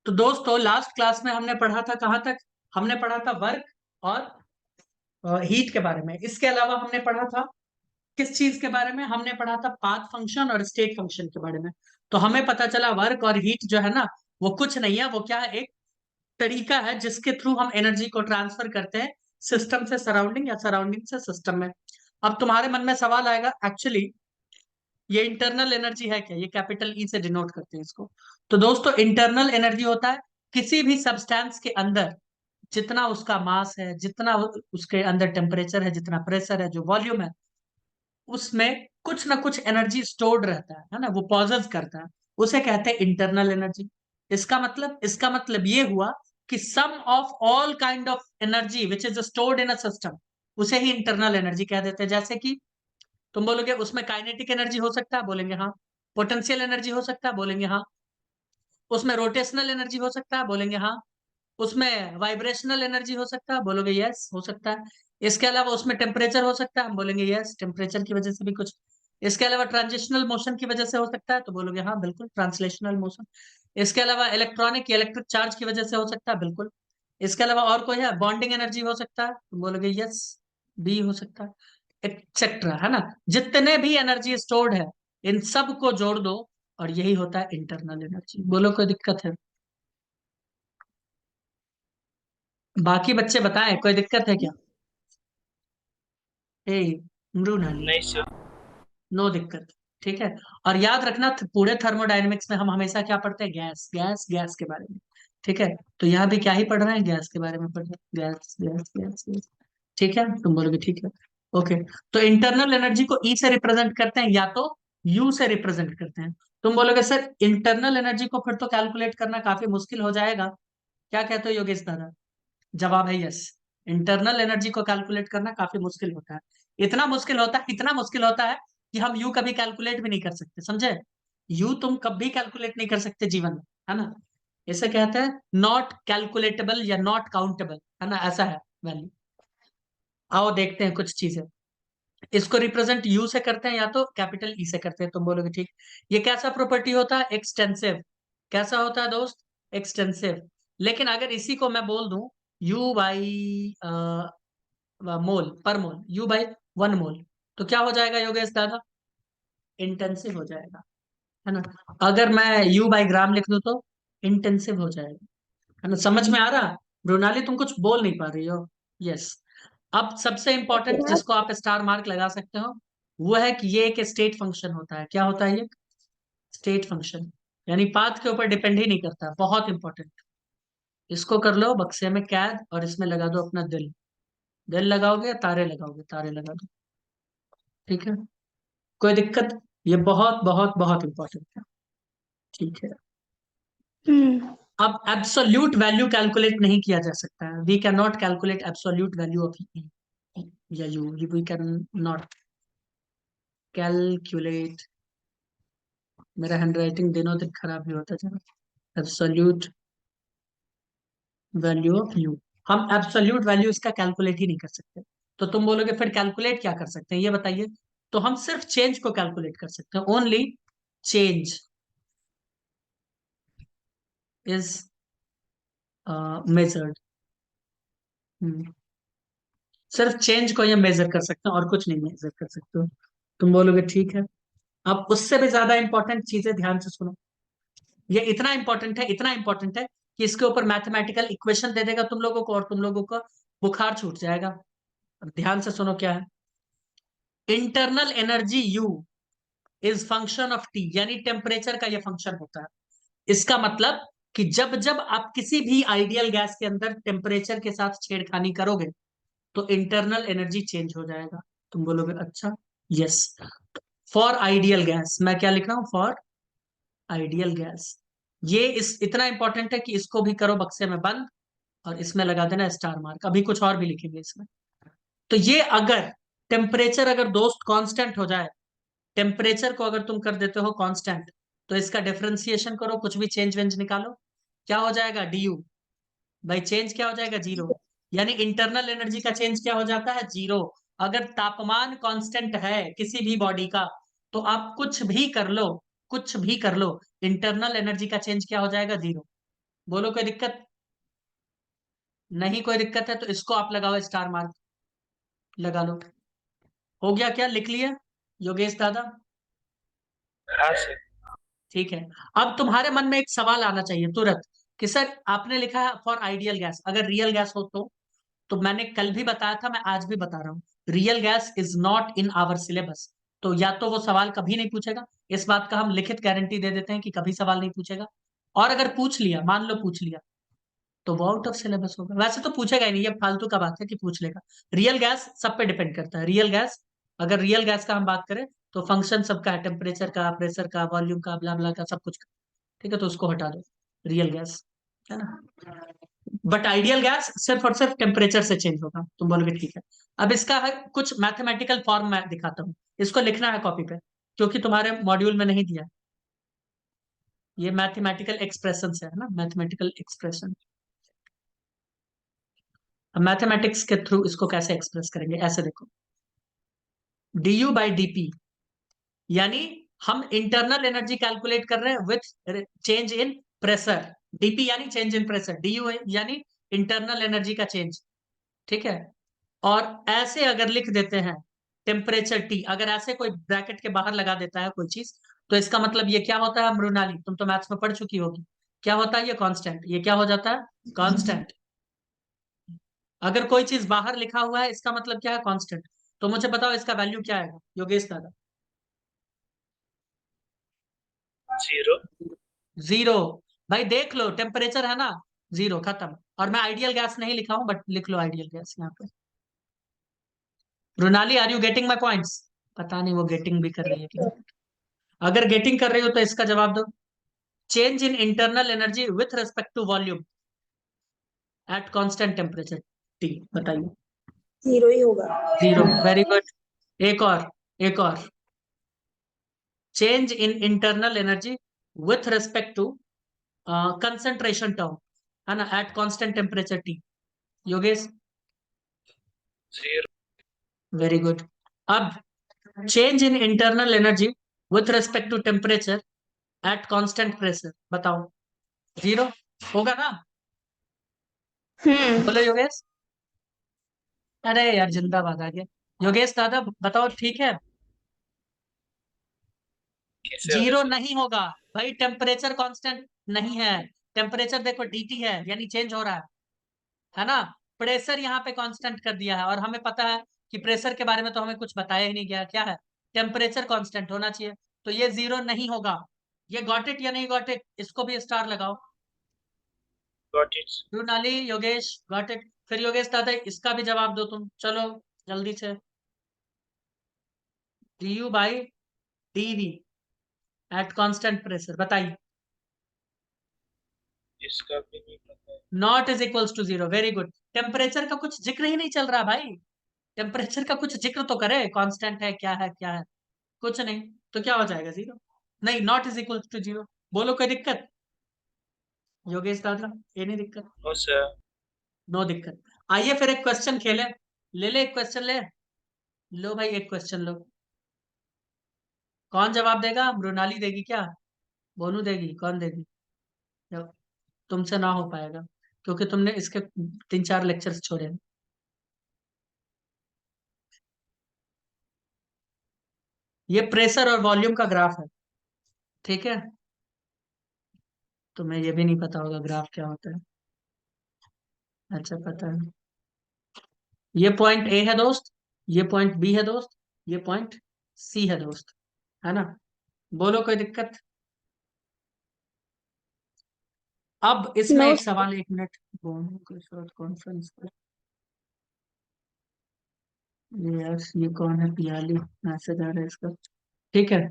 तो दोस्तों last class में हमने पढ़ा था कहाँ तक? हमने पढ़ा था वर्क और हीट के बारे में। इसके अलावा हमने पढ़ा था किस चीज के बारे में? हमने पढ़ा था पाथ फंक्शन और स्टेट फंक्शन के बारे में। तो हमें पता चला वर्क और हीट जो है ना, वो कुछ नहीं है, वो क्या है, एक तरीका है जिसके थ्रू हम एनर्जी को ट्रांसफर करते हैं सिस्टम से सराउंडिंग या सराउंडिंग से सिस्टम में। अब तुम्हारे मन में सवाल आएगा, एक्चुअली ये इंटरनल एनर्जी है क्या? ये कैपिटल ई से डिनोट करते हैं इसको। तो दोस्तों इंटरनल एनर्जी होता है किसी भी सब्सटेंस के अंदर जितना उसका मास है, जितना उसके अंदर टेम्परेचर है, जितना प्रेशर है, जो वॉल्यूम है, उसमें कुछ ना कुछ एनर्जी स्टोर्ड रहता है ना, वो पॉजेस करता है। उसे कहते हैं इंटरनल एनर्जी। इसका मतलब ये हुआ कि sum of all kind of energy which is stored in a system, उसे ही इंटरनल एनर्जी कह देते हैं। जैसे कि तुम बोलोगे उसमें काइनेटिक एनर्जी हो सकता है, बोलेंगे हाँ। पोटेंशियल एनर्जी हो सकता है, बोलेंगे हाँ। उसमें रोटेशनल एनर्जी हो सकता है, बोलेंगे हाँ। उसमें वाइब्रेशनल एनर्जी हो सकता है, बोलोगे यस हो सकता है। इसके अलावा उसमें टेम्परेचर हो सकता है, हम बोलेंगे यस, टेम्परेचर की वजह से भी कुछ। इसके अलावा ट्रांजिशनल मोशन की वजह से हो सकता है, तो बोलोगे हाँ बिल्कुल ट्रांसलेशनल मोशन। इसके अलावा इलेक्ट्रॉनिक इलेक्ट्रिक चार्ज की वजह से हो सकता है, बिल्कुल। इसके अलावा और कोई है? बॉन्डिंग एनर्जी हो सकता है, तो बोलोगे यस, बी हो सकता है, एक्सेट्रा, है ना। जितने भी एनर्जी स्टोर्ड है इन सब को जोड़ दो और यही होता है इंटरनल एनर्जी। बोलो कोई दिक्कत है? बाकी बच्चे बताएं, कोई दिक्कत है क्या? ए मृणाली, नहीं सर। नो दिक्कत। ठीक है। और याद रखना पूरे थर्मोडायनेमिक्स में हम हमेशा क्या पढ़ते हैं? गैस गैस गैस के बारे में। ठीक है। तो यहाँ भी क्या ही पढ़ रहे हैं? गैस के बारे में पढ़ रहे हैं, गैस गैस गैस गैस। ठीक है, तुम बोलोगे ठीक है। ओके। तो इंटरनल एनर्जी को ई से रिप्रेजेंट करते हैं या तो यू से रिप्रेजेंट करते हैं। तुम बोलोगे सर इंटरनल एनर्जी को फिर तो कैलकुलेट करना काफी मुश्किल हो जाएगा, क्या कहते हो योगेश दादा? जवाब है यस। इंटरनल एनर्जी को कैलकुलेट करना काफी मुश्किल होता है। इतना मुश्किल होता है कि हम यू कभी कैलकुलेट भी नहीं कर सकते, समझे? यू तुम कभी कैलकुलेट नहीं कर सकते जीवन में, है ना। इसे कहते हैं नॉट कैलकुलेटेबल या नॉट काउंटेबल, है ना, ऐसा है वैल्यू। आओ देखते हैं कुछ चीजें। इसको रिप्रेजेंट यू से करते हैं या तो कैपिटल ई से करते हैं, तुम बोलोगे ठीक। ये कैसा प्रॉपर्टी होता है? एक्सटेंसिव। कैसा होता है दोस्त? एक्सटेंसिव। लेकिन अगर इसी को मैं बोल दूं यू बाई मोल पर मोल, यू बाई 1 मोल, तो क्या हो जाएगा योगेश दादा? इंटेंसिव हो जाएगा, है ना। अगर मैं यू बाई ग्राम लिख दूं तो इंटेंसिव हो जाएगा, है ना। समझ में आ रहा? मृणाली तुम कुछ बोल नहीं पा रही हो। यस। अब सबसे इंपॉर्टेंट जिसको आप स्टार मार्क लगा सकते हो वो है कि ये एक स्टेट फंक्शन होता है। क्या होता है ये? State function. यानी पाथ के ऊपर डिपेंड ही नहीं करता, बहुत इंपॉर्टेंट। इसको कर लो बक्से में कैद और इसमें लगा दो अपना दिल। दिल लगाओगे या तारे लगाओगे? तारे लगा दो। ठीक है, कोई दिक्कत? ये बहुत बहुत बहुत इंपॉर्टेंट है। ठीक है। हम्म। अब एब्सोल्यूट वैल्यू कैलकुलेट नहीं किया जा सकता है। We can not calculate absolute value of या U, we can not calculate. मेरा हैंडराइटिंग दिनों दिन खराब ही होता जा रहा है। एब्सोल्यूट वैल्यू ऑफ यू, हम एब्सोल्यूट वैल्यू इसका कैलकुलेट ही नहीं कर सकते। तो तुम बोलोगे फिर कैलकुलेट क्या कर सकते हैं, ये बताइए। तो हम सिर्फ चेंज को कैलकुलेट कर सकते हैं, ओनली चेंज इज मेजर्ड। सिर्फ चेंज को ये मेजर कर सकते हैं और कुछ नहीं मेजर कर सकते हो। तुम बोलोगे ठीक है। अब उससे भी ज्यादा इंपॉर्टेंट चीजें ध्यान से सुनो। ये इतना इंपॉर्टेंट है, इतना इंपॉर्टेंट है कि इसके ऊपर मैथमेटिकल इक्वेशन दे देगा तुम लोगों को और तुम लोगों का बुखार छूट जाएगा। अब ध्यान से सुनो क्या है। Internal energy you is function of T, यानी टेम्परेचर का ये फंक्शन होता है। इसका मतलब कि जब जब आप किसी भी आइडियल गैस के अंदर टेम्परेचर के साथ छेड़खानी करोगे तो इंटरनल एनर्जी चेंज हो जाएगा। तुम बोलोगे अच्छा, यस। फॉर आइडियल गैस, मैं क्या लिख रहा हूं? For ideal gas. ये इस इतना इंपॉर्टेंट है कि इसको भी करो बक्से में बंद और इसमें लगा देना स्टार मार्क। अभी कुछ और भी लिखेंगे इसमें। तो ये अगर टेम्परेचर अगर दोस्त कांस्टेंट हो जाए, टेम्परेचर को अगर तुम कर देते हो कांस्टेंट, तो इसका डिफरेंशिएशन करो, कुछ भी चेंज वेंज निकालो, क्या हो जाएगा? D you. भाई चेंज क्या हो जाएगा? जीरो। यानी इंटरनल एनर्जी का चेंज क्या हो जाता है? जीरो। अगर तापमान कांस्टेंट है किसी भी बॉडी का तो आप कुछ भी कर लो, कुछ भी कर लो, इंटरनल एनर्जी का चेंज क्या हो जाएगा? जीरो। बोलो कोई दिक्कत? नहीं कोई दिक्कत है तो इसको आप लगाओ स्टार मार्क, लगा लो। हो गया क्या, लिख लिया योगेश दादा? हाँ सर। ठीक है। अब तुम्हारे मन में एक सवाल आना चाहिए तुरंत कि सर आपने लिखा है फॉर आइडियल गैस, अगर रियल गैस हो तो मैंने कल भी बताया था, मैं आज भी बता रहा हूँ, real gas is not in our syllabus. तो या तो वो सवाल कभी नहीं पूछेगा, इस बात का हम लिखित गारंटी दे देते हैं कि कभी सवाल नहीं पूछेगा। और अगर पूछ लिया, मान लो पूछ लिया, तो वो आउट ऑफ सिलेबस होगा। वैसे तो पूछेगा ही नहीं, ये फालतू का बात है कि पूछ लेगा। रियल गैस सब पे डिपेंड करता है। रियल गैस, अगर रियल गैस का हम बात करें तो फंक्शन सबका है, टेम्परेचर का, प्रेशर का, वॉल्यूम का, ब्ला ब्ला का, सब कुछ का। ठीक है, तो उसको हटा दो, रियल गैस, है ना। बट आइडियल गैस सिर्फ और सिर्फ टेम्परेचर से चेंज होगा। तुम बोलोगे ठीक है। अब इसका है कुछ मैथमेटिकल फॉर्म मैं दिखाता हूँ, इसको लिखना है कॉपी पे, क्योंकि तुम्हारे मॉड्यूल में नहीं दिया। ये मैथमेटिकल एक्सप्रेशन है ना, मैथमेटिकल एक्सप्रेशन। अब मैथमेटिक्स के थ्रू इसको कैसे एक्सप्रेस करेंगे, ऐसे देखो, d U by d P, यानी हम इंटरनल एनर्जी कैलकुलेट कर रहे हैं with change in pressure. DP यानी change in pressure, d U यानी इंटरनल एनर्जी का चेंज। ठीक है। और ऐसे अगर लिख देते हैं टेम्परेचर टी, अगर ऐसे कोई ब्रैकेट के बाहर लगा देता है कोई चीज, तो इसका मतलब ये क्या होता है मृणाली, तुम तो मैथ्स में पढ़ चुकी होगी, क्या होता है ये कांस्टेंट, ये क्या हो जाता है कांस्टेंट। अगर कोई चीज बाहर लिखा हुआ है इसका मतलब क्या है कांस्टेंट। तो मुझे बताओ इसका वैल्यू क्या है योगेश दादा? 0। जीरो। भाई देख लो, टेम्परेचर है ना, जीरो, खत्म। और मैं आइडियल गैस नहीं लिखा हूं, बट लिख लो आइडियल गैस यहाँ पे। Ronali are you getting my points? पता नहीं वो गेटिंग भी कर रही है कि नहीं। अगर गेटिंग कर रही हो तो इसका जवाब दो। Change in internal energy with respect to volume at constant temperature T, बताइए। 0 ही होगा। Zero, very good. एक और, एक और, change in internal energy with respect to concentration term, है ना, at constant temperature T, Yogesh. 0। Very good. अब change in internal energy with respect to temperature at constant pressure, बताओ। जीरो होगा ना? बोलो योगेश। अरे यार जिंदाबाद आ गया। योगेश दादा बताओ ठीक है? कैसे होगा जीरो सर? नहीं होगा भाई, टेम्परेचर कांस्टेंट नहीं है। टेम्परेचर देखो डीटी है, यानी चेंज हो रहा है ना। प्रेशर यहाँ पे कांस्टेंट कर दिया है, और हमें पता है कि प्रेशर के बारे में तो हमें कुछ बताया ही नहीं गया, क्या है, टेम्परेचर कांस्टेंट होना चाहिए। तो ये जीरो नहीं होगा। ये गॉट इट या नहीं गॉट इट, इसको भी स्टार लगाओ। Got it. Runali, Yogesh, got it. फिर योगेश दादा इसका भी जवाब दो तुम, चलो जल्दी से। D U by D V at constant pressure, बताइए। इसका भी नहीं पता है। Not is equals to zero, very good. Temperature का कुछ जिक्र ही नहीं चल रहा भाई, टेम्परेचर का कुछ जिक्र तो करे, कांस्टेंट है क्या है क्या है, कुछ नहीं। तो क्या हो जाएगा, जीरो। नहीं, not is equal to zero. बोलो कोई दिक्कत योगेश दादा? ये नहीं दिक्कत? No sir. नो दिक्कत। आइए फिर एक क्वेश्चन खेले, ले ले एक क्वेश्चन ले। लो भाई एक क्वेश्चन लो। कौन जवाब देगा, मृणाली देगी क्या, बोनू देगी, कौन देगी? तुमसे ना हो पाएगा, क्योंकि तुमने इसके 3-4 लेक्चर्स छोड़े हैं। ये प्रेशर और वॉल्यूम का ग्राफ है, ठीक है। तुम्हें ये भी नहीं पता होगा ग्राफ क्या होता है। अच्छा पता है। ये पॉइंट ए है दोस्त, ये पॉइंट बी है दोस्त, ये पॉइंट सी है दोस्त, है ना। बोलो कोई दिक्कत? अब इसमें नो। एक सवाल, 1 मिनट। बोनू के साथ कॉन्फ्रेंस पर, यस ये कौन है, पियाली मैसेज आ रहा है इसका, ठीक है।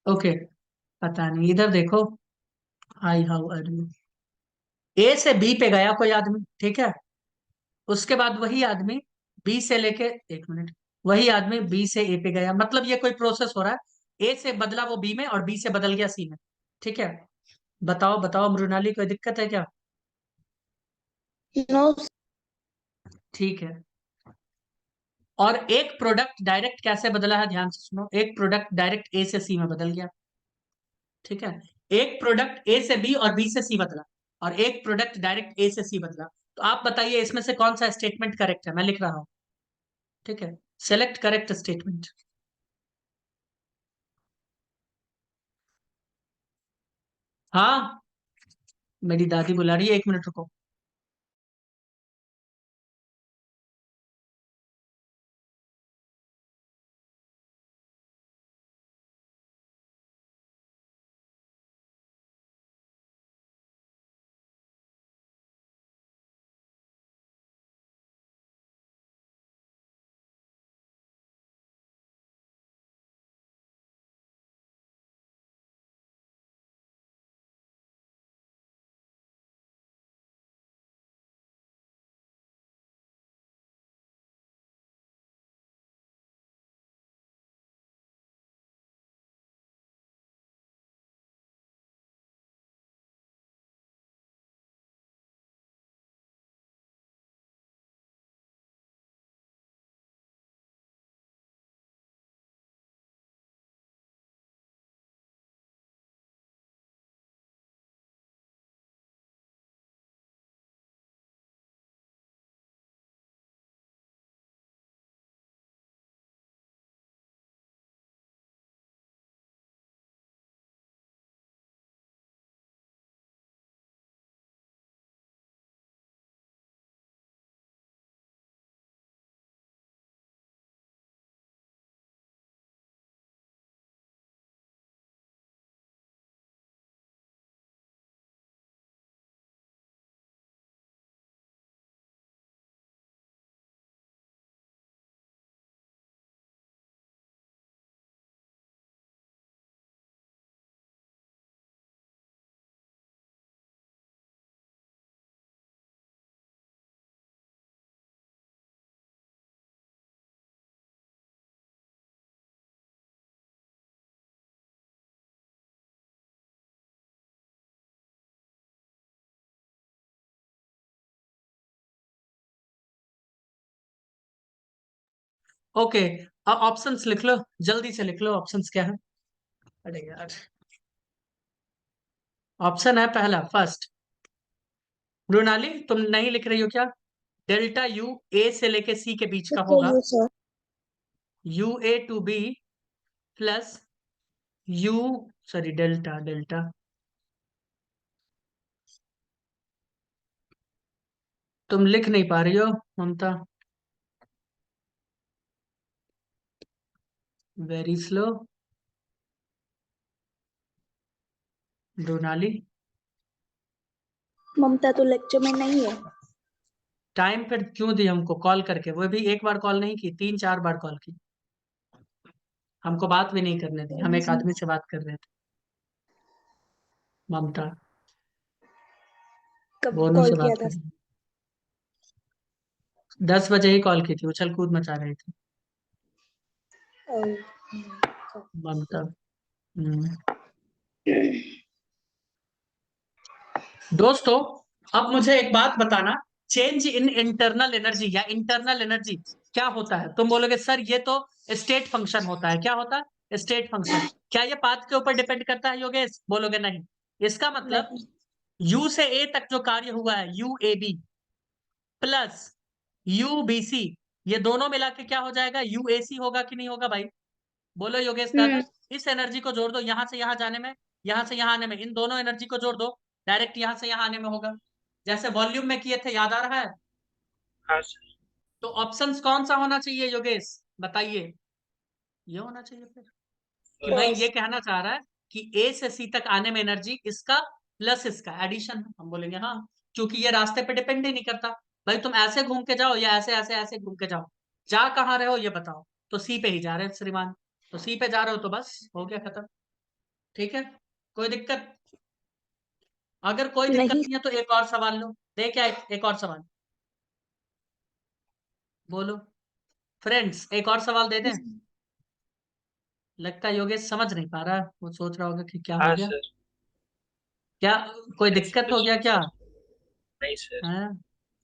ओके, पता नहीं, इधर देखो। Hi how are you. A से बी पे गया कोई आदमी, ठीक है। उसके बाद वही आदमी बी से लेके, 1 मिनट, वही आदमी बी से ए पे गया, मतलब ये कोई प्रोसेस हो रहा है, ए से बदला वो बी में और बी से बदल गया सी में, ठीक है। बताओ बताओ मृणाली, कोई दिक्कत है क्या? नो। ठीक है। और एक प्रोडक्ट डायरेक्ट कैसे बदला है, ध्यान से सुनो, एक प्रोडक्ट डायरेक्ट ए से सी में बदल गया, ठीक है। एक प्रोडक्ट ए से बी और बी से सी बदला, और एक प्रोडक्ट डायरेक्ट ए से सी बदला। तो आप बताइए इसमें से कौन सा स्टेटमेंट करेक्ट है, मैं लिख रहा हूं। ठीक है, सेलेक्ट करेक्ट स्टेटमेंट। हाँ, मेरी दादी बुला रही है, 1 मिनट रुको। ओके, अब ऑप्शंस लिख लो, जल्दी से लिख लो ऑप्शंस क्या है। अरे यार, ऑप्शन है पहला, फर्स्ट। मृणाली, तुम नहीं लिख रही हो क्या? डेल्टा यू ए से लेके सी के बीच का होगा, चाहिए sir. U A to B plus U, sorry, delta delta. तुम लिख नहीं पा रही हो ममता, वेरी स्लो। मृणाली, ममता तो लेक्चर में नहीं है। टाइम फिर क्यों दी हमको कॉल करके? वो भी एक बार कॉल नहीं की, 3-4 बार कॉल की। हमको बात भी नहीं करने दी, हम एक आदमी से बात कर रहे थे। ममता, कब बोनू कॉल से किया बात कर था? रही थी। 10 बजे ही कॉल की थी, उछल कूद मचा रही थी और, ममता। दोस्तों, अब मुझे एक बात बताना, चेंज इन इंटरनल एनर्जी या इंटरनल एनर्जी क्या होता है? तुम बोलोगे सर ये तो स्टेट फंक्शन होता है। क्या होता है? State function. क्या ये पाथ के ऊपर डिपेंड करता है योगेश? बोलोगे नहीं। इसका मतलब नहीं। यू से ए तक जो कार्य हुआ है, U A B plus U B C, ये दोनों मिला के क्या हो जाएगा? यू ए सी होगा कि नहीं होगा भाई? बोलो योगेश दादा। हम्म। इस एनर्जी को जोड़ दो, यहां से यहां जाने में, यहां से यहां आने में, इन दोनों एनर्जी को जोड़ दो, डायरेक्ट यहां से यहां आने में होगा, जैसे वॉल्यूम में किए थे, याद आ रहा है? हाँ सर। तो ऑप्शंस कौन सा होना चाहिए योगेश, बताइए? ये होना चाहिए फिर, कि भाई ये फर्स्ट। कहना चाह रहा है कि ए से सी तक आने में एनर्जी इसका प्लस इसका एडिशन है। हम बोलेंगे हाँ, क्योंकि ये रास्ते पे डिपेंड ही नहीं करता। भाई तुम ऐसे घूम के जाओ या ऐसे ऐसे ऐसे घूम के जाओ, जा कहाँ रहे हो ये बताओ? तो सी पे ही जा रहे हैं श्रीमान, तो सी पे जा रहे हो तो बस हो गया खत्म। ठीक है, कोई दिक्कत? अगर कोई दिक्कत नहीं। नहीं है तो एक और सवाल लो। दे क्या, एक और सवाल बोलो फ्रेंड्स, एक और सवाल दे दें? लगता है योगेश समझ नहीं पा रहा, वो सोच रहा होगा कि क्या हो हाँ गया, सर। क्या कोई ऐसे दिक्कत हो कुछ गया नहीं क्या? सर। नहीं सर। हाँ,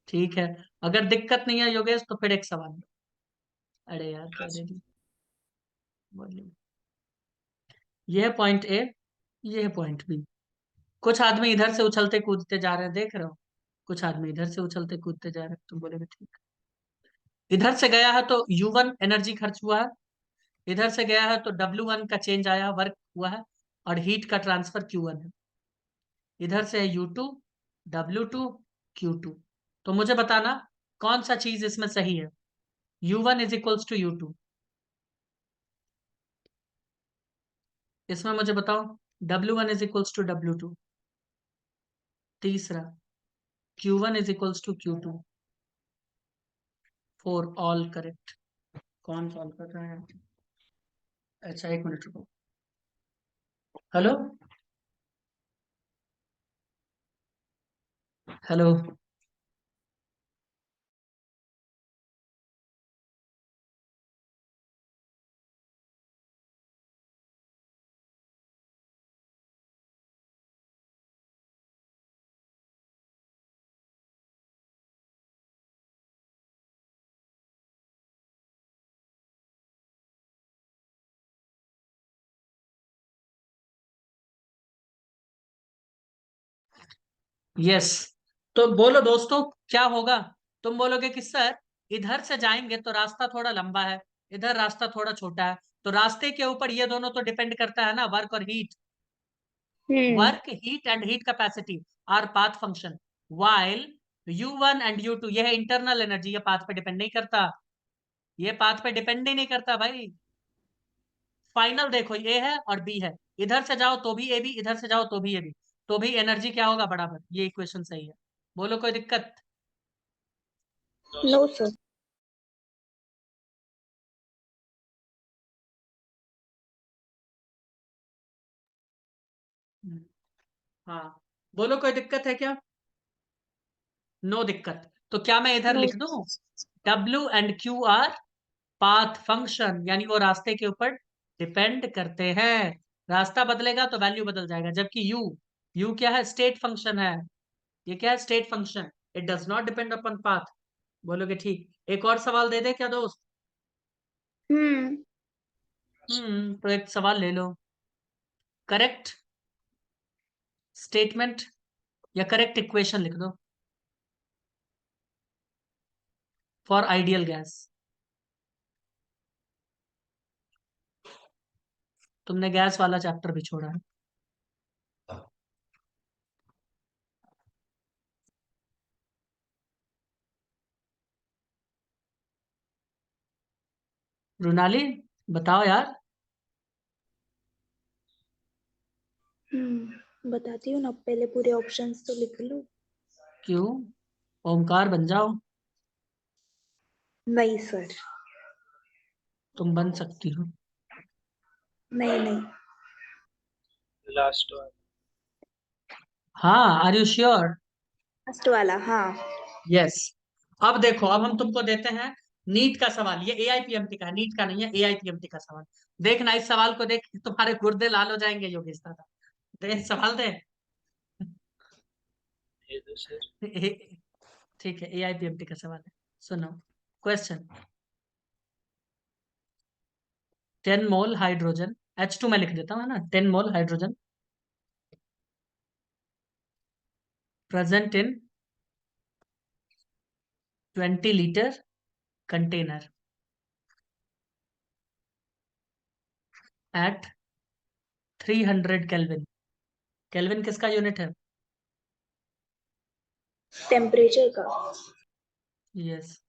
ठीक है। अगर दिक्कत नहीं है योगेश तो फिर एक सवाल। अरे यार क्या हाँ दे सर। दी, बोलिए। ये है पॉइंट ए, ये है पॉइंट बी, कुछ आदमी इधर से उछलते कूदते जा रहे हैं, देख रहे हो? कुछ आदमी इधर से उछलते कूदते जा रहे हैं, तुम बोलोगे ठीक। इधर से गया है तो U1 एनर्जी खर्च हुआ है, इधर से गया है तो W1 का चेंज आया, वर्क हुआ है, और हीट का ट्रांसफर Q1 है। इधर से है U2, W2, Q2। तो मुझे बताना कौन सा चीज इसमें सही है। U1 is equals to U2। इसमें मुझे बताओ W1 is equals to W2। तीसरा Q1 is equals to Q2। Four all correct. कौन सॉल्व कर रहा है? अच्छा, एक मिनट रुको। Hello, hello. यस, तो बोलो दोस्तों, क्या होगा? तुम बोलोगे कि सर इधर से जाएंगे तो रास्ता थोड़ा लंबा है, इधर रास्ता थोड़ा छोटा है, तो रास्ते के ऊपर ये दोनों तो डिपेंड करता है ना, वर्क और heat. Hmm. Work, heat and heat capacity our path function, while U1 and U2 यह है इंटरनल एनर्जी, ये पाथ पे डिपेंड नहीं करता, ये पाथ पे डिपेंड ही नहीं करता भाई। फाइनल देखो, ए है और बी है, इधर से जाओ तो भी ए बी, इधर से जाओ तो भी ए बी, तो भी एनर्जी क्या होगा? बराबर। ये इक्वेशन सही है। बोलो कोई दिक्कत? No no sir. Sir. Hmm, हाँ, बोलो कोई दिक्कत है क्या? नो दिक्कत। तो क्या मैं इधर नो। लिख दूं W and Q our path function, यानी वो रास्ते के ऊपर डिपेंड करते हैं। रास्ता बदलेगा तो वैल्यू बदल जाएगा, जबकि यू क्या है? स्टेट फंक्शन है। ये क्या है? State function. It does not depend upon path. बोलोगे ठीक। एक और सवाल दे दे क्या दोस्त? हम्म। तो एक सवाल ले लो। करेक्ट स्टेटमेंट या करेक्ट इक्वेशन लिख दो फॉर आइडियल गैस। तुमने गैस वाला चैप्टर भी छोड़ा है। रुनाली, बताओ यार। बताती हूँ ना, पहले पूरे ऑप्शंस तो लिख लो। क्यों? ओमकार बन जाओ। नहीं सर। तुम बन सकती हो। नहीं नहीं। Last one. हाँ, आर यू श्योर? फर्स्ट वाला, हाँ। यस। अब देखो, अब हम तुमको देते हैं नीट का सवाल। ये AIPMT का है, नीट का नहीं है, AIPMT का सवाल। देखना, इस सवाल को देख तुम्हारे गुर्दे लाल हो जाएंगे योगेश दादा। दे सवाल दे। दे दो सर। ठीक है, AIPMT का सवाल है। सुनो क्वेश्चन। 10 मोल हाइड्रोजन, H2 में लिख देता हूँ, है ना? 10 mole hydrogen present in 20 litre container at 300 kelvin. Kelvin किसका यूनिट है? टेम्परेचर का। यस।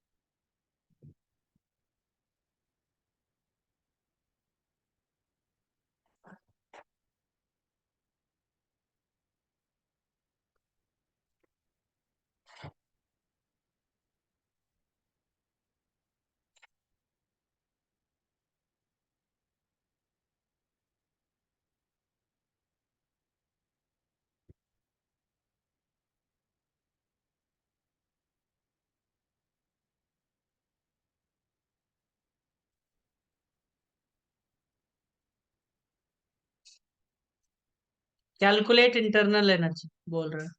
कैलकुलेट इंटरनल एनर्जी बोल रहे हैं।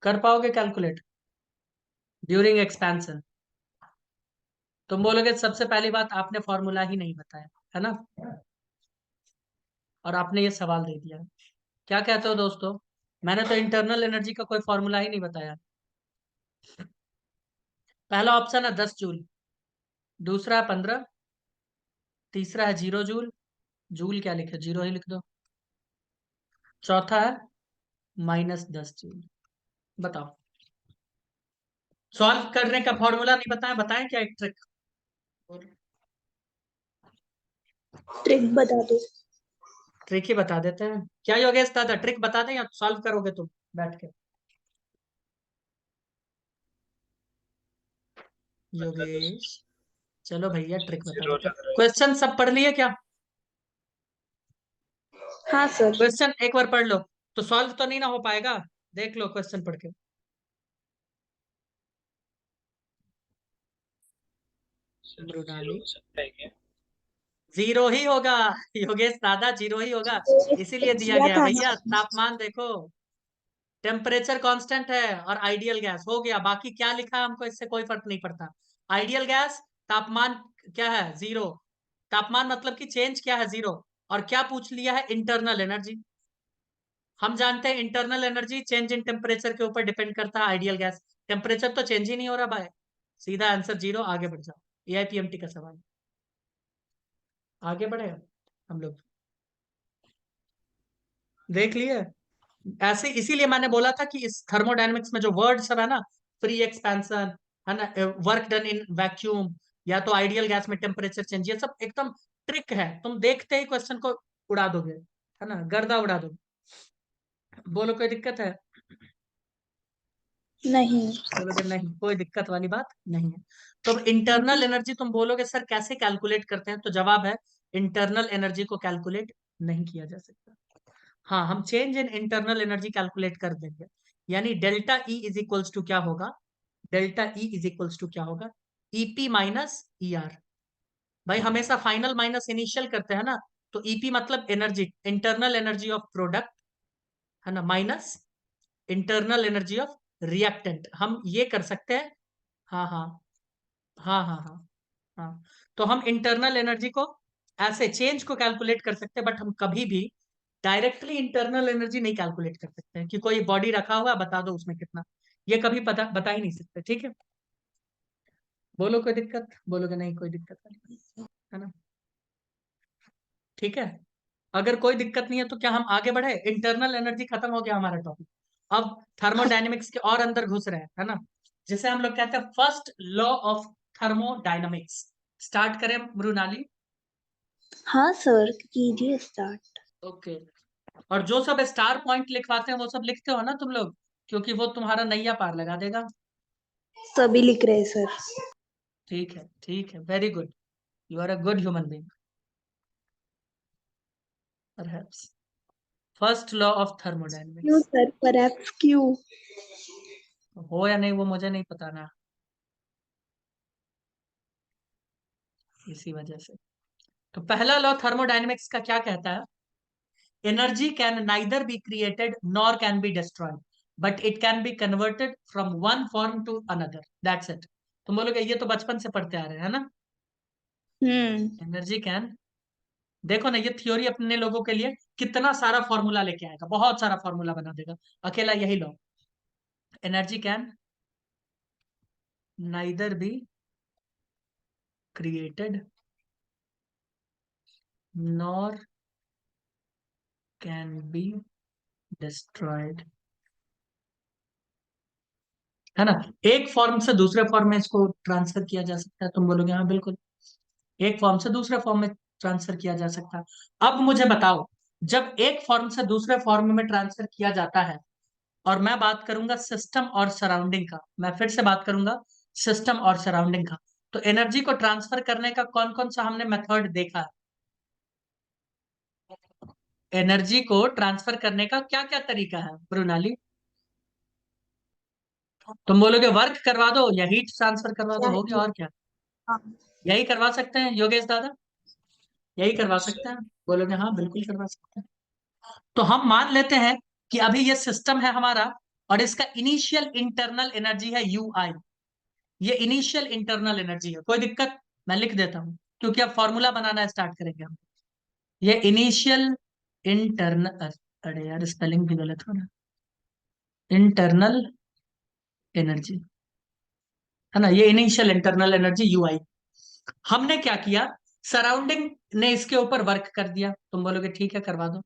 कर पाओगे कैलकुलेट ड्यूरिंग एक्सपेंशन? तुम बोलोगे सबसे पहली बात आपने फॉर्मूला ही नहीं बताया, है ना, और आपने ये सवाल दे दिया। क्या कहते हो दोस्तों, मैंने तो इंटरनल एनर्जी का कोई फॉर्मूला ही नहीं बताया। पहला ऑप्शन है 10 जूल, दूसरा है 15, तीसरा है 0 जूल, जूल क्या लिखे, जीरो ही लिख दो, चौथा है -10 जूल। बताओ, सॉल्व करने का फॉर्मूला नहीं बताएं, बताएं क्या एक ट्रिक। ट्रिक बता दो। ट्रिक ही बता देते हैं क्या योगेश दादा, ट्रिक बता दें या सॉल्व करोगे तुम बैठ के। बता दो योगेश, सर। चलो भैया ट्रिक बता जीरो देते लग हैं। रहा है। क्वेश्चन सब पढ़ लिए क्या, हाँ सर। क्वेश्चन एक बार पढ़ लो, तो सॉल्व तो नहीं ना हो पाएगा, देख लो क्वेश्चन पढ़ के। सर जीरो मृणाली, हो सकता है क्या? जीरो ही होगा योगेश दादा, जीरो ही होगा, इसीलिए दिया किया गया था ना। भैया। तापमान देखो, टेम्परेचर कांस्टेंट है और आइडियल गैस हो गया, बाकी क्या लिखा है हमको इससे कोई फर्क नहीं पड़ता। आइडियल गैस, तापमान क्या है, 0, तापमान मतलब कि चेंज क्या है, 0, और क्या पूछ लिया है, इंटरनल एनर्जी। हम जानते हैं internal energy change in temperature के ऊपर डिपेंड करता है, आइडियल गैस टेम्परेचर तो चेंज ही नहीं हो रहा भाई, सीधा आंसर 0, आगे बढ़ जाओ। एआईपीएमटी का सवाल, आगे बढ़े हम लोग, देख लिए ऐसे, इसीलिए मैंने बोला था कि इस थर्मोडायनेमिक्स में जो वर्ड सब है ना, फ्री एक्सपेंशन, है ना, वर्क डन इन वैक्यूम, या तो आइडियल गैस में टेम्परेचर चेंज, ये सब एकदम ट्रिक है, तुम देखते ही क्वेश्चन को उड़ा दोगे, है ना, गर्दा उड़ा दोगे। बोलो कोई दिक्कत है, नहीं। बोलोगे नहीं, कोई दिक्कत वाली बात नहीं है। तो अब इंटरनल एनर्जी तुम बोलोगे सर कैसे कैलकुलेट करते हैं, तो जवाब है इंटरनल एनर्जी को कैलकुलेट नहीं किया जा सकता। हाँ, हम change in internal energy calculate कर देंगे, यानी delta E is equals to क्या होगा, delta E is equals to क्या होगा, ईपी माइनस ई आर। भाई हमेशा फाइनल माइनस इनिशियल करते हैं ना, तो ईपी मतलब energy, internal energy of product, है ना, minus internal energy of reactant, हम ये कर सकते हैं। हाँ हाँ हाँ हाँ हाँ हाँ, तो हम इंटरनल एनर्जी को ऐसे चेंज को कैलकुलेट कर सकते हैं, बट हम कभी भी डायरेक्टली इंटरनल एनर्जी नहीं कैलकुलेट कर सकते हैं कि कोई बॉडी रखा हुआ है, बता दो उसमें कितना, ये कभी बता ही नहीं सकते, ठीक है। बोलो कोई दिक्कत, बोलोगे नहीं कोई दिक्कत नहीं, है ना, ठीक है। अगर कोई दिक्कत नहीं है तो क्या हम आगे बढ़े, इंटरनल एनर्जी खत्म हो गया हमारा टॉपिक, अब थर्मोडायनेमिक्स के और अंदर घुस रहे हैं, है ना, जिसे हम लोग कहते हैं first law of thermodynamics. Start करें मृणाली। हाँ सर, कीजिए स्टार्ट। ओके, और जो सब स्टार पॉइंट लिखवाते हैं वो सब लिखते हो ना तुम लोग, क्योंकि वो तुम्हारा नैया पार लगा देगा। सभी लिख रहे हैं सर। ठीक है, very good, you are a good human being, perhaps. First law of क्यों थर्मोडायनेमिक्स, सर, परहैप्स क्यों? हो या नहीं वो मुझे नहीं पता ना, इसी वजह से। तो पहला लॉ थर्मोडायनेमिक्स का क्या कहता है, energy can neither be created nor can be destroyed, but it can be converted from one form to another, that's it. तुम बोलोगे ये तो बचपन से पढ़ते आ रहे हैं, है ना, हम्म। एनर्जी कैन, देखो ना ये थ्योरी अपने लोगों के लिए कितना सारा फॉर्मूला लेके आएगा, बहुत सारा फॉर्मूला बना देगा, अकेला यही लो, energy can neither be created nor can be destroyed, है ना, एक फॉर्म से दूसरे फॉर्म में इसको ट्रांसफर किया जा सकता है, तुम बोलोगे हाँ बिल्कुल, एक फॉर्म से दूसरे फॉर्म में ट्रांसफर किया जा सकता है। अब मुझे बताओ, जब एक फॉर्म से दूसरे फॉर्म में ट्रांसफर किया जाता है, और मैं बात करूंगा सिस्टम और सराउंडिंग का, मैं फिर से बात करूंगा सिस्टम और सराउंडिंग का, तो एनर्जी को ट्रांसफर करने का कौन कौन सा हमने मेथड देखा है, एनर्जी को ट्रांसफर करने का क्या क्या तरीका है प्रणाली, तुम बोलोगे वर्क करवा दो या हीट ट्रांसफर करवा दो, क्या हो है गया, ये? और क्या, हाँ। यही करवा सकते हैं योगेश दादा, यही करवा यस सकते सर। हैं, बोलोगे हाँ बिल्कुल करवा सकते हैं। तो हम मान लेते हैं कि अभी ये सिस्टम है हमारा, और इसका इनिशियल इंटरनल एनर्जी है यू आई, ये इनिशियल इंटरनल एनर्जी है। कोई दिक्कत? मैं लिख देता हूं क्योंकि अब फॉर्मूला बनाना स्टार्ट करेंगे हम। ये इनिशियल इंटरनल, अरे यार स्पेलिंग भी गलत हो रहा है, इंटरनल एनर्जी है ना, ये इनिशियल इंटरनल एनर्जी यूआई। हमने क्या किया, सराउंडिंग ने इसके ऊपर वर्क कर दिया। तुम बोलोगे ठीक है करवा दो।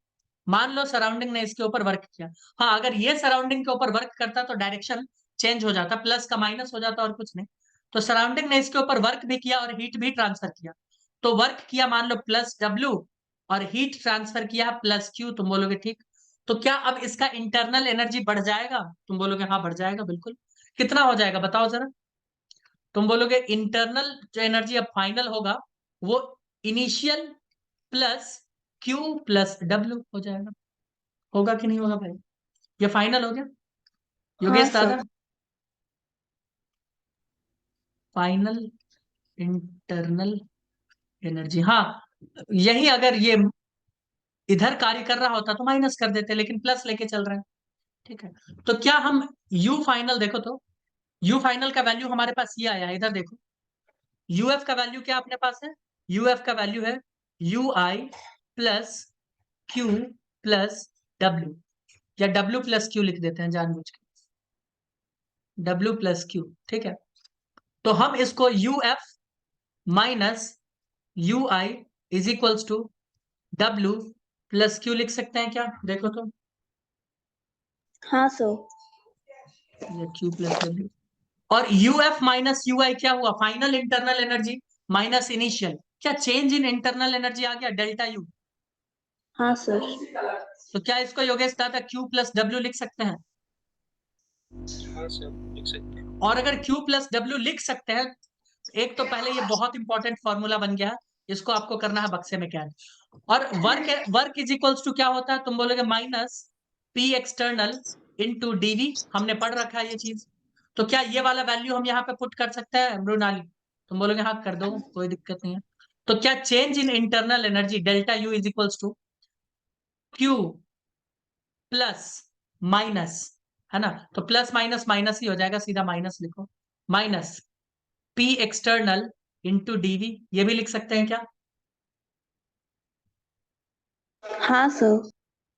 मान लो सराउंडिंग ने इसके ऊपर वर्क किया। हाँ, अगर ये सराउंडिंग के ऊपर वर्क करता तो डायरेक्शन चेंज हो जाता, प्लस का माइनस हो जाता और कुछ नहीं। तो सराउंडिंग ने इसके ऊपर वर्क भी किया और हीट भी ट्रांसफर किया। तो वर्क किया मान लो प्लस डब्ल्यू, और हीट ट्रांसफर किया प्लस क्यू। तुम बोलोगे ठीक। तो क्या अब इसका इंटरनल एनर्जी बढ़ जाएगा? तुम बोलोगे हाँ बढ़ जाएगा बिल्कुल। कितना हो जाएगा बताओ जरा। तुम बोलोगे इंटरनल जो एनर्जी अब फाइनल होगा वो initial plus Q plus W हो जाएगा। होगा कि नहीं होगा भाई? ये फाइनल हो गया हाँ योगेश सर। दादा। फाइनल इंटरनल एनर्जी, हाँ। यही अगर ये इधर कार्य कर रहा होता तो माइनस कर देते, लेकिन प्लस लेके चल रहे हैं। ठीक है। तो क्या हम यू फाइनल देखो तो, यू फाइनल का वैल्यू हमारे पास ये आया है, इधर देखो। यूएफ का वैल्यू क्या अपने पास है? यूएफ का वैल्यू है you I plus Q plus W, या डब्ल्यू प्लस क्यू लिख देते हैं जानबूझ के, डब्ल्यू प्लस क्यू। ठीक है। तो हम इसको U F minus U I is equals to W plus Q लिख सकते हैं क्या? देखो तो, हाँ सर। ये क्यू प्लस डब्ल्यू। और U F minus U I क्या हुआ? Final internal energy minus initial. क्या चेंज इन इंटरनल एनर्जी आ गया? Delta U. हाँ सर। तो क्या इसको योगेश दादा क्यू प्लस डब्ल्यू लिख सकते हैं? हाँ सर लिख सकते हैं। और अगर क्यू प्लस डब्ल्यू लिख सकते हैं, एक तो पहले ये बहुत इंपॉर्टेंट फॉर्मूला बन गया है, इसको आपको करना है बक्से में क्या है। और work work is equals to क्या होता है? तुम बोलोगे minus P external into DV. हमने पढ़ रखा है ये चीज। तो क्या ये वाला वैल्यू हम यहाँ पे पुट कर सकते हैं मृणाली? तुम बोलोगे हाँ कर दो, कोई दिक्कत नहीं है। तो क्या change in internal energy delta U is equals to Q plus minus, है ना? तो प्लस माइनस माइनस ही हो जाएगा, सीधा माइनस लिखो। Minus P external into DV, ये भी लिख सकते हैं क्या? हाँ सर।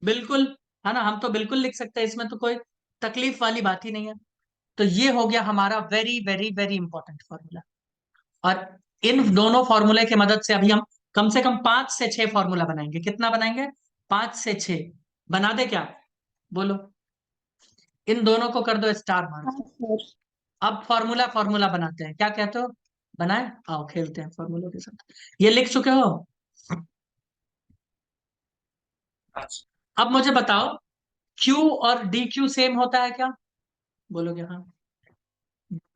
बिल्कुल, है ना, हम तो बिल्कुल लिख सकते हैं, इसमें तो कोई तकलीफ वाली बात ही नहीं है। तो ये हो गया हमारा very very very important formula. और इन दोनों फॉर्मूले की मदद से अभी हम कम से कम 5 से 6 फॉर्मूला बनाएंगे। कितना बनाएंगे? 5 से 6। बना दे क्या? बोलो। इन दोनों को कर दो स्टार मार्क। हाँ सर। अब फॉर्मूला फॉर्मूला बनाते हैं, क्या कहते हो? बनाए, आओ खेलते हैं फॉर्मूलों के साथ। ये लिख चुके हो? हाँ सर। अब मुझे बताओ, Q और डी क्यू सेम होता है क्या? बोलोगे हाँ।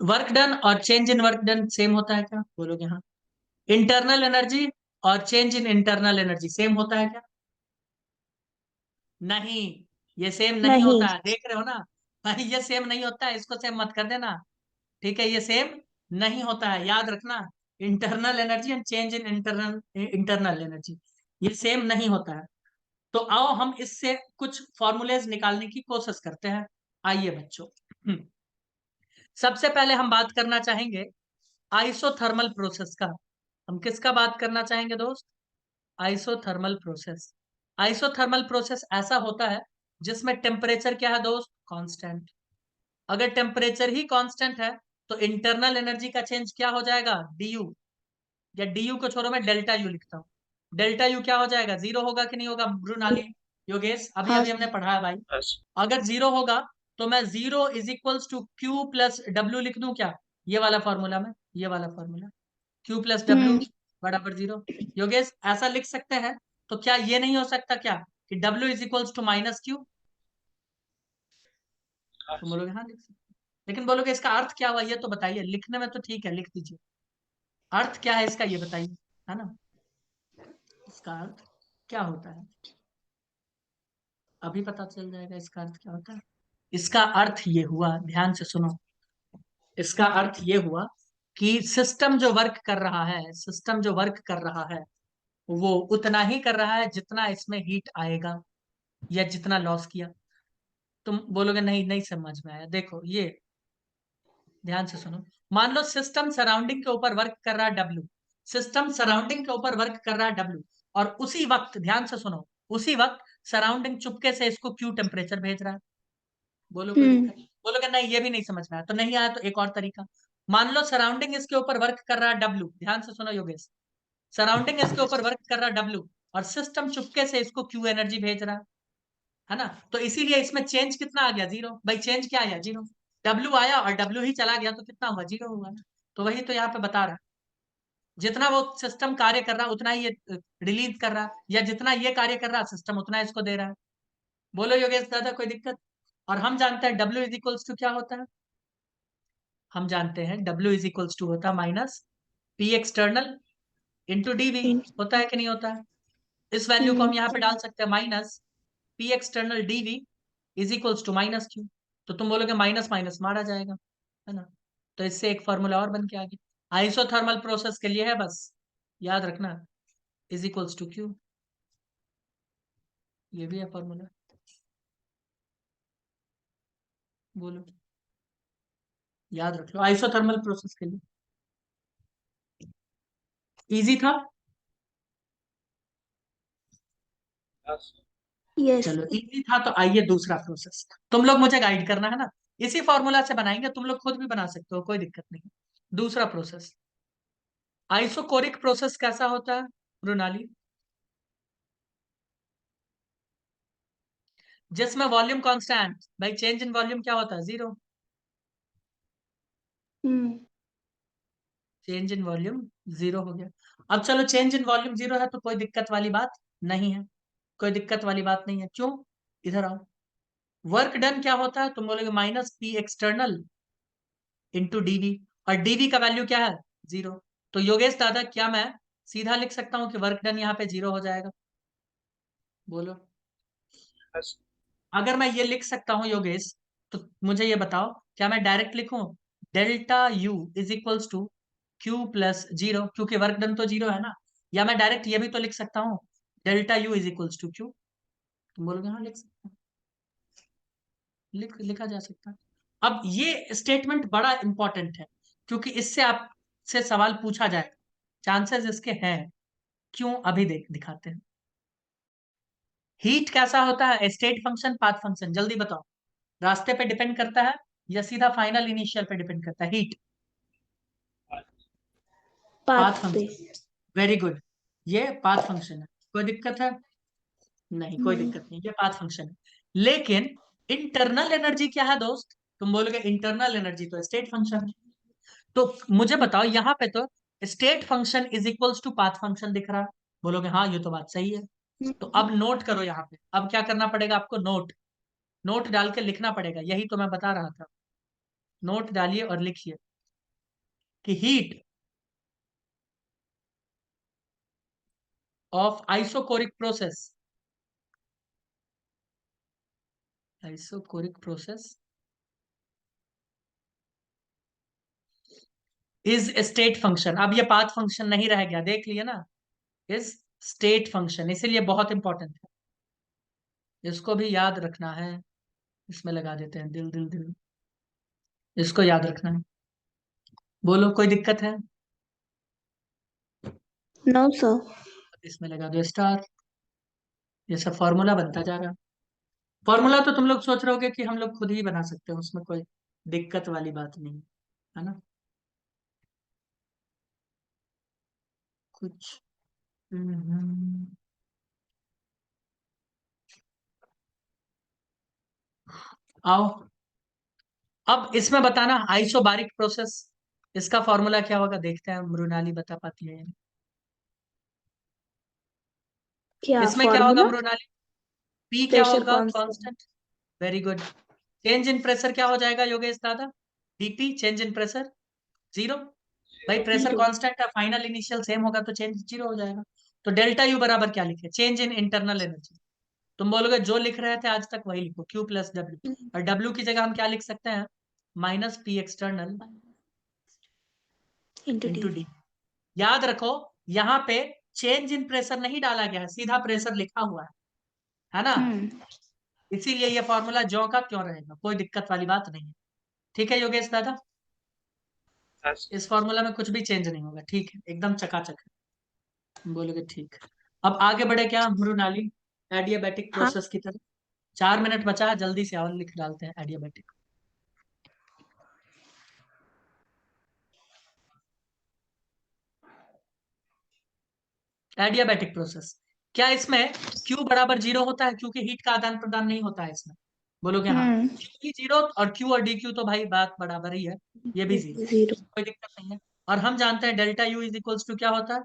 वर्क डन और change in work done same होता है क्या? बोलोगे हाँ। इंटरनल एनर्जी और change in internal energy same होता है क्या? नहीं, ये सेम नहीं नहीं। होता है, देख रहे हो ना? भाई ये सेम नहीं होता है, इसको सेम मत कर देना। ठीक है, ये सेम नहीं होता है, याद रखना। Internal energy and change in internal internal energy, ये सेम नहीं होता है। तो आओ हम इससे कुछ फॉर्मूलेज निकालने की कोशिश करते हैं। आइए बच्चों, सबसे पहले हम बात करना चाहेंगे आइसोथर्मल प्रोसेस का। हम किसका बात करना चाहेंगे दोस्त? Isothermal process. आइसोथर्मल प्रोसेस ऐसा होता है जिसमें टेम्परेचर क्या है दोस्त? कांस्टेंट। अगर टेम्परेचर ही कांस्टेंट है तो इंटरनल एनर्जी का चेंज क्या हो जाएगा? D you. या डी यू को छोड़ो, मैं डेल्टा यू लिखता हूँ। डेल्टा यू क्या हो जाएगा? जीरो होगा कि नहीं होगा मृणाली, योगेश? अभी हाँ अभी हमने सर। पढ़ा है भाई। हाँ सर। अगर जीरो होगा तो मैं zero is equals to Q plus W लिख दूं क्या? ये वाला फॉर्मूला में, ये वाला फॉर्मूला, क्यू प्लस डब्ल्यू बराबर जीरो। योगेश ऐसा लिख सकते हैं। तो क्या ये नहीं हो सकता क्या कि W is equals to minus Q? हाँ तुम सर। बोलोगे हाँ लिख सकते हैं। लेकिन बोलोगे इसका अर्थ क्या हुआ ये तो बताइए। लिखने में तो ठीक है, लिख दीजिए। अर्थ क्या है इसका ये बताइए, है ना? इसका अर्थ क्या होता है? अभी पता चल जाएगा इसका अर्थ क्या होता है। इसका अर्थ ये हुआ, ध्यान से सुनो। इसका अर्थ ये हुआ कि सिस्टम जो वर्क कर रहा है, सिस्टम जो वर्क कर रहा है वो उतना ही कर रहा है जितना इसमें हीट आएगा या जितना लॉस किया। तुम बोलोगे नहीं नहीं समझ में आया। देखो ये, ध्यान से सुनो। मान लो सिस्टम सराउंडिंग के ऊपर वर्क कर रहा है W, सिस्टम सराउंडिंग के ऊपर वर्क कर रहा है W, और उसी वक्त ध्यान से सुनो, उसी वक्त सराउंडिंग चुपके से इसको Q टेम्परेचर भेज रहा है। बोलो कोई दिक्कत? बोलोगे नहीं ये भी नहीं समझ में आया, तो नहीं आया तो एक और तरीका। मान लो सराउंडिंग इसके ऊपर वर्क कर रहा है W, ध्यान से सुनो योगेश, सराउंडिंग इसके ऊपर वर्क कर रहा है W, और सिस्टम चुपके से इसको Q एनर्जी भेज रहा है ना, तो इसीलिए इसमें चेंज कितना आ गया? जीरो। भाई चेंज क्या आया? जीरो। W आया और W ही चला गया तो कितना हुआ? जीरो हुआ ना। तो वही तो यहाँ पे बता रहा है, जितना वो सिस्टम कार्य कर रहा उतना ही ये रिलीज कर रहा, या जितना ये कार्य कर रहा सिस्टम उतना इसको दे रहा है। बोलो योगेश दादा कोई दिक्कत? और हम जानते हैं W इज इक्वल्स टू क्या होता है? हम जानते हैं W इज इक्वल्स टू होता है minus P external into DV। होता है कि नहीं होता है? इस वैल्यू को हम यहाँ पे डाल सकते हैं, minus P external DV is equals to minus Q। तो तुम बोलोगे माइनस माइनस मारा जाएगा, है ना, तो इससे एक फॉर्मूला और बन के आ गया। आइसोथर्मल प्रोसेस के लिए है, बस याद रखना, इज इक्वल्स टू Q, ये भी है फॉर्मूला। बोलो, याद रख लो आइसोथर्मल प्रोसेस के लिए। इजी था? Yes yes. चलो इजी था, तो आइए दूसरा प्रोसेस, तुम लोग मुझे गाइड करना है ना, इसी फॉर्मूला से बनाएंगे, तुम लोग खुद भी बना सकते हो, कोई दिक्कत नहीं। दूसरा प्रोसेस, आइसोकोरिक प्रोसेस कैसा होता है मृणाली? जिसमें वॉल्यूम कांस्टेंट, भाई चेंज इन वॉल्यूम क्या होता है? Zero. Change in volume zero हो गया। अब चलो चेंज इन वॉल्यूम जीरो है तो कोई दिक्कत वाली बात नहीं है, कोई दिक्कत वाली बात नहीं है। क्यों? इधर आओ। वर्क डन क्या होता है? तुम बोलोगे minus P external into DV, और DV का वैल्यू क्या है? जीरो। तो योगेश दादा क्या मैं सीधा लिख सकता हूँ कि वर्क डन यहाँ पे जीरो हो जाएगा? बोलो। यस अगर मैं ये लिख सकता हूँ योगेश, तो मुझे ये बताओ, क्या मैं डायरेक्ट लिखूं delta U is equals to Q plus zero, क्योंकि वर्क डन तो जीरो है ना, या मैं डायरेक्ट ये भी तो लिख सकता हूँ delta U is equals to Q? तुम बोलोगे हाँ लिख सकता हूँ, लिखा जा सकता है। अब ये स्टेटमेंट बड़ा इंपॉर्टेंट है, क्योंकि इससे आपसे सवाल पूछा जाएगा, चांसेस इसके हैं। क्यों? अभी दिखाते हैं। हीट कैसा होता है? स्टेट फंक्शन, पाथ फंक्शन, जल्दी बताओ। रास्ते पे डिपेंड करता है या सीधा फाइनल इनिशियल पे डिपेंड करता है? हीट पाथ पाथ पे। फंक्शन, वेरी गुड, ये पाथ फंक्शन है। कोई दिक्कत है? नहीं कोई नहीं। दिक्कत नहीं, ये पाथ फंक्शन है। लेकिन इंटरनल एनर्जी क्या है दोस्त? तुम बोलोगे इंटरनल एनर्जी तो स्टेट फंक्शन है। तो मुझे बताओ यहाँ पे तो state function is equals to path function दिख रहा है। बोलोगे हाँ ये तो बात सही है। तो अब नोट करो यहाँ पे, अब क्या करना पड़ेगा आपको? नोट, नोट डाल के लिखना पड़ेगा, यही तो मैं बता रहा था। नोट डालिए और लिखिए कि heat of isochoric process, isochoric process is state function. अब ये पाथ फंक्शन नहीं रह गया, देख लिया ना, इज स्टेट फंक्शन, इसीलिए बहुत इंपॉर्टेंट है, इसको भी याद रखना है। इसमें लगा देते हैं दिल दिल दिल, इसको याद रखना है। बोलो कोई दिक्कत है? No sir. इसमें लगा दो स्टार, ये सब फॉर्मूला बनता जा रहा है। फॉर्मूला तो तुम लोग सोच रहे होगे कि हम लोग खुद ही बना सकते हैं, उसमें कोई दिक्कत वाली बात नहीं है ना कुछ। हम्म, आओ। अब इसमें बताना आइसोबारिक प्रोसेस, इसका फॉर्मूला क्या होगा? देखते हैं मृणाली बता पाती है या नहीं। क्या इसमें क्या होगा फॉर्मूला? मृणाली? पी क्या प्रेशर होगा? Constant. Constant, very good. Change in pressure क्या हो जाएगा योगेश दादा? DP change in pressure zero. भाई प्रेशर जीरो। कांस्टेंट है, फाइनल इनिशियल सेम होगा तो चेंज जीरो हो जाएगा। तो डेल्टा यू बराबर क्या लिखे? Change in internal energy. तुम बोलोगे जो लिख रहे थे आज तक वही लिखो, Q प्लस W, और W की जगह हम क्या लिख सकते हैं? Minus P external into D. Into D। याद रखो यहाँ पे चेंज इन प्रेशर नहीं डाला गया है, सीधा प्रेशर लिखा हुआ है ना, इसीलिए ये फॉर्मूला ज्यों का त्यों रहेगा, कोई दिक्कत वाली बात नहीं है। ठीक है योगेश दादा? हाँ सर। इस फॉर्मूला में कुछ भी चेंज नहीं होगा, ठीक है, एकदम चकाचक है। बोलोगे ठीक। अब आगे बढ़े क्या मृणाली, एडियाबैटिक हाँ प्रोसेस की तरफ। 4 मिनट बचा है, जल्दी से और लिख डालते हैं एडियाबैटिक। एडियाबैटिक प्रोसेस, क्या इसमें Q बराबर 0 होता है, क्योंकि हीट का आदान प्रदान नहीं होता है इसमें? बोलोगे हाँ। Q 0 और Q और DQ तो भाई बात बराबर ही है, ये भी 0, जीरो। कोई दिक्कत नहीं है। और हम जानते हैं delta U is equals to क्या होता है,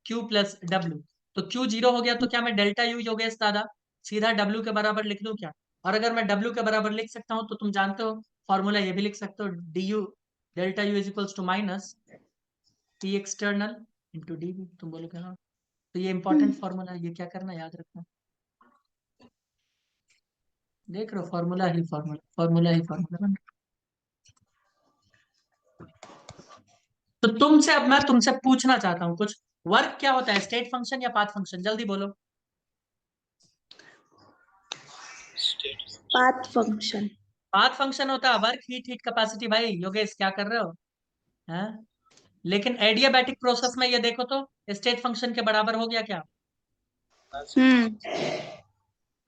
Q प्लस W। तो Q 0 हो गया तो क्या मैं डेल्टा U योगेश दादा सीधा W के बराबर लिख दूं क्या? और अगर मैं W के बराबर लिख सकता हूं तो तुम जानते हो फॉर्मूला ये भी लिख सकते हो, DU delta U is equals to minus T external into DV। तुम बोलोगे हाँ। तो ये इंपॉर्टेंट फॉर्मूला है, ये क्या करना याद रखना। देख रहे हो, फॉर्मूला ही फॉर्मूला, फॉर्मूला ही फॉर्मूला बन रहा। तो तुमसे अब मैं तुमसे पूछना चाहता हूँ कुछ, वर्क क्या होता है, स्टेट फंक्शन या पाथ फंक्शन, जल्दी बोलो। State. Path function. Path function होता है, वर्क हीट हीट कैपेसिटी। भाई योगेश क्या कर रहे हो, हैं? लेकिन एडियाबैटिक प्रोसेस में ये देखो तो स्टेट फंक्शन के बराबर हो गया क्या? हाँ सर।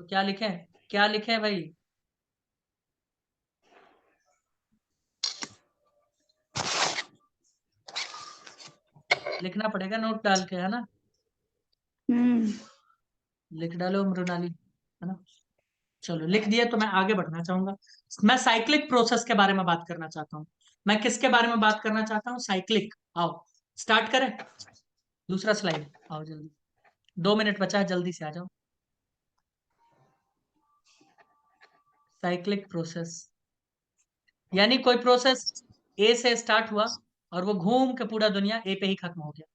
तो क्या लिखे, क्या लिखे भाई? लिखना पड़ेगा नोट डाल के, है ना? लिख डालो मृणाली, है ना? चलो लिख दिया, तो मैं आगे बढ़ना चाहूंगा। मैं साइक्लिक प्रोसेस के बारे में बात करना चाहता हूँ। मैं किसके बारे में बात करना चाहता हूँ, साइक्लिक। आओ स्टार्ट करें, दूसरा स्लाइड, आओ जल्दी, 2 मिनट बचा है, जल्दी से आ जाओ। साइक्लिक प्रोसेस यानी कोई प्रोसेस ए से स्टार्ट हुआ और वो घूम के पूरा दुनिया ए पे ही खत्म हो गया।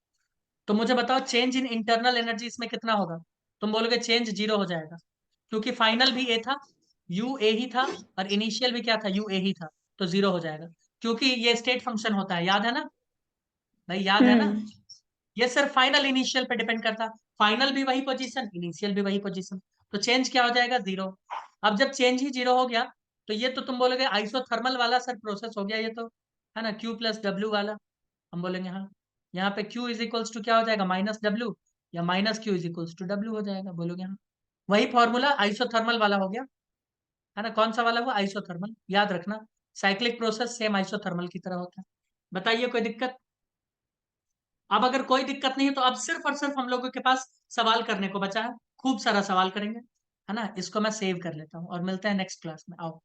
तो मुझे बताओ चेंज इन इंटरनल एनर्जी इसमें कितना होगा? तुम बोलोगे चेंज 0 हो जाएगा, क्योंकि फाइनल भी ए था, यू ए ही था, और इनिशियल भी क्या था, यू ए ही था। तो 0 हो जाएगा, क्योंकि ये स्टेट फंक्शन होता है, याद है ना भाई, याद है ना? ये सिर्फ फाइनल इनिशियल पे डिपेंड करता, फाइनल भी वही पोजीशन, इनिशियल भी वही पोजीशन। तो चेंज क्या हो जाएगा, 0। अब जब चेंज ही 0 हो गया, तो ये तो तुम बोलोगे आइसोथर्मल वाला सर प्रोसेस हो गया ये तो, है ना, Q प्लस डब्ल्यू वाला। हम बोलेंगे हाँ। यहाँ पे Q इज इक्वल्स टू क्या हो जाएगा, माइनस डब्ल्यू, या minus Q is equals to W हो जाएगा। बोलोगे हाँ, वही फॉर्मूला आइसोथर्मल वाला हो गया, है ना? कौन सा वाला हुआ, आइसोथर्मल, याद रखना। साइक्लिक प्रोसेस सेम आइसोथर्मल की तरह होता है। बताइए कोई दिक्कत? अब अगर कोई दिक्कत नहीं है तो अब सिर्फ और सिर्फ हम लोगों के पास सवाल करने को बचा है, खूब सारा सवाल करेंगे, है ना? इसको मैं सेव कर लेता हूँ और मिलते हैं नेक्स्ट क्लास में, आओ।